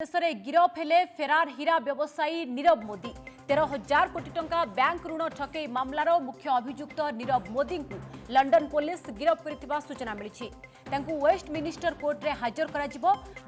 देश में गिरफ हेले फेरार हीरा व्यवसायी नीरव मोदी 13,000 कोटी टंका बैंक ऋण ठकई मामलार मुख्य अभियुक्त नीरव मोदी को लंडन पुलिस गिरफ कर सूचना मिली। वेस्टमिनिस्टर कोर्ट में हाजर कर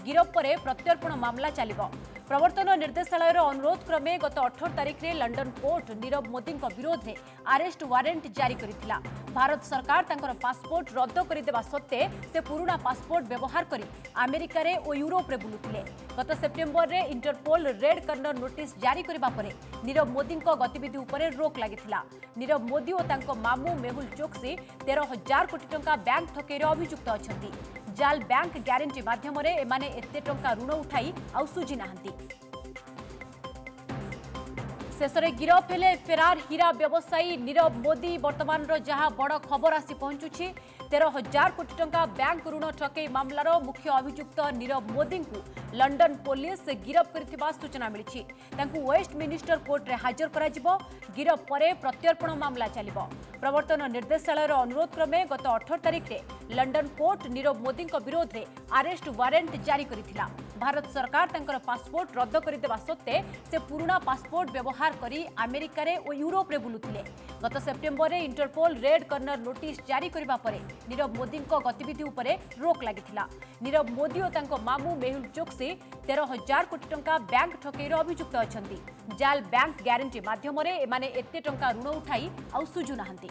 गिरफ पर प्रत्यर्पण मामला चलिब। प्रवर्तन निर्देशालय अनुरोध क्रमे गत 18 तारिख में लंडन कोर्ट नीरव मोदी विरोध में अरेस्ट वारेंट जारी करथिला। भारत सरकार तांकर पासपोर्ट रद्द करदेवा सत्वे से पुराना पासपोर्ट व्यवहार करी अमेरिका रे और यूरोप रे बुलुथिले। गत सेप्टेम्बर रे इंटरपोल रेड कर्नर नोटिस जारी करबा परे नीरव मोदी गतिविधि उपरे रोक लागिथिला। नीरव मोदी और तांको मामू मेहुल चोक्सी 13,000 कोटी टंका बैंक ठकेर अभियुक्त अछंती। जाल बैंक ग्यारंटी माध्यम एमाने एते टंका ऋण उठाई आउ सुझी नाहंती। शेषरे गिरफ हेले फेरार हीरा व्यवसायी नीरव मोदी। वर्तमान जहां बड़ खबर आसी पहुंचुछि 13,000 कोटी टंका बैंक ऋण ठकई मामलार मुख्य अभियुक्त नीरव मोदी को लंडन पुलिस गिरफ करथिबा सूचना मिली। वेस्टमिनिस्टर कोर्ट रे हाजर करा गिरफ पर प्रत्यर्पण मामला चलिब। प्रवर्तन निर्देशालय अनुरोध क्रमे गत 18 तारिख में लंडन कोर्ट नीरव मोदी विरोध में अरेस्ट वारेंट जारी करथिला। भारत सरकार तांकर पासपोर्ट रद्द करदेवा सत्वे से पुराना पासपोर्ट व्यवहार करी अमेरिका रे और यूरोप रे बुलुथिले। गत सेप्टेम्बर में इंटरपोल रेड कर्नर नोटिस जारी करबा परे नीरव मोदी गतिविधि उपरे रोक लागिथिला। नीरव मोदी और तांको मामू मेहुल चोक्सी 13,000 कोटी टंका बैंक ठकेर अभियुक्त अछंती। जाल बैंक ग्यारंटी माध्यम एमाने एते टंका ऋण उठाई आउ सुझु नाहंती।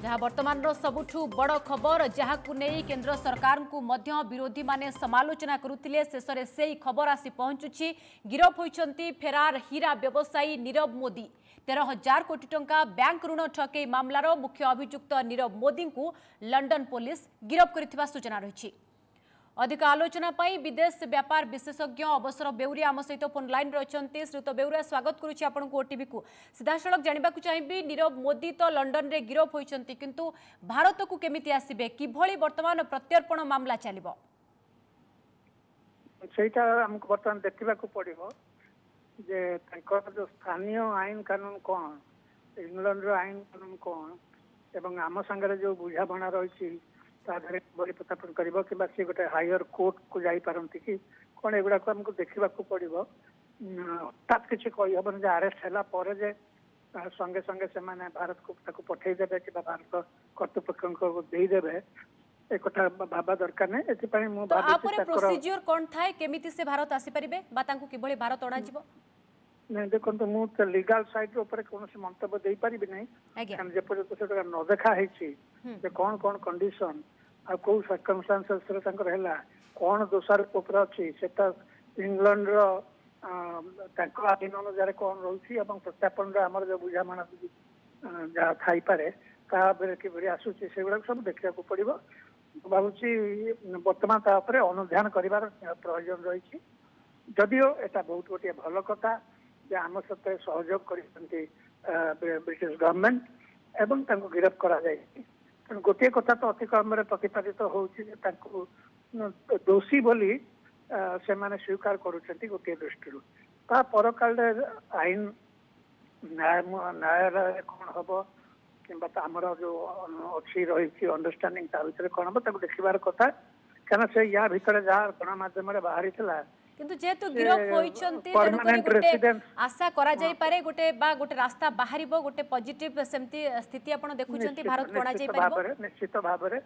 जहाँ वर्तमान सबुठु बड़ खबर जहां नहीं केंद्र सरकार को मध्य विरोधी माने समालोचना करुथिले। शेषरे से खबर आसी पहुंचुछि गिरफ होइछंती फेरार हीरा व्यवसायी नीरव मोदी। 13,000 कोटी टंका बैंक ऋण ठकई मामलार मुख्य अभियुक्त नीरव मोदी को लंडन पुलिस गिरफ करथिबा सूचना रही। अधिक आलोचना पाई विदेश व्यापार विशेषज्ञ अवसर बेउरिया आम सहित फोन लाइन रही। श्रीत बेउरिया स्वागत करुच्ची आपको ओटीवी को। सीधासलख जानवा चाहिए नीरव मोदी तो लंडन रे गिरफ होइछंती किंतु भारत को केमिति आसीबे किभଳି वर्तमान प्रत्यर्पण मामला चलिबो सेटा हमको वर्तमान देखा पड़ो जे जो स्थानीय आईन कानून कौन इंग्लैंड आईन कानून कौन एवं आम सांगे जो बुझाणा रही बड़ी प्रत्यापन कर सी गोटे हायर कोर्ट को जापारती कि कौन एगुड़ा आमको देखा पड़ो। हठात किसी कहीहबन अरेस्ट है जे संगे संगे से भारत को पठेदेवे कि भारत कर्तृपक्ष को देदेवे एक भाव दरकार नहीं। प्रोसीजर कौन थाए केमिति से भारत आसी परिबे बा तांको किभଳି भारत अणा जिवो नहीं देखो मुझे लीगल साइड कौन मंतव्य दे पारि ना जपर न देखा कौन कौन कंडीशन आ कौ सर्कमस्टांसेस कौन दोषारोप अच्छी इंग्लैंड अधीन अनुसार कौन रही प्रत्यापन आमर जो बुझाणा जहाँ थाईपे कि आसूसी से गुड़ा सब देखा पड़ो। भावुची बर्तमान अनुध्यान कर प्रयोजन रही जदिओ एटा बहुत गोटे भल कथा जे आम सहित सहयोग कर ब्रिटिश गवर्नमेंट एवं तांको गिरफ करा जाए। गोटे कथा तो अति कम प्रतिपादित होची दोषी बोली से माने स्वीकार करुछंती गोटे दृष्टि ता परकाल आईन न्यायालय कौन हम कि आमर जो अच्छी रही अंडरस्टैंडिंग ता भीतर कौन हम देखिबार कथा क्या से या भीतर जहाँ गणमाध्यम बाहरी किंतु जेतु गिरफ होइछंती गोटे आशा करा जाई पारे गोटे रास्ता बाहरिबो गोटे पॉजिटिव सेमती स्थिति आपण देखुछंती भारत कोणा जाई पारिबो निश्चित भाव में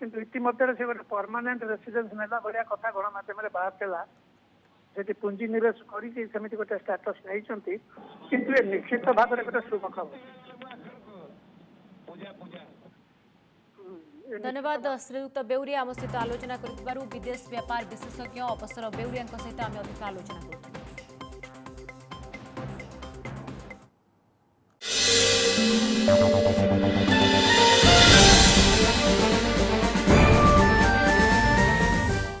किंतु इतिमध्य से गोटे परमानेंट रेसिडेंस नेला भलिया कथा गणमाध्यम बाहर चला से पुंजी निवेश करी सेमिति गोटे स्टेटस नहीं किंतु ये निश्चित भाव में गोटे शुभ खबर। धन्यवाद श्रीयुक्त बेउरिया आम सहित आलोचना कर विदेश व्यापार विशेषज्ञ अवसर बेउरिया सहित आम अधिक आलोचना करूँ।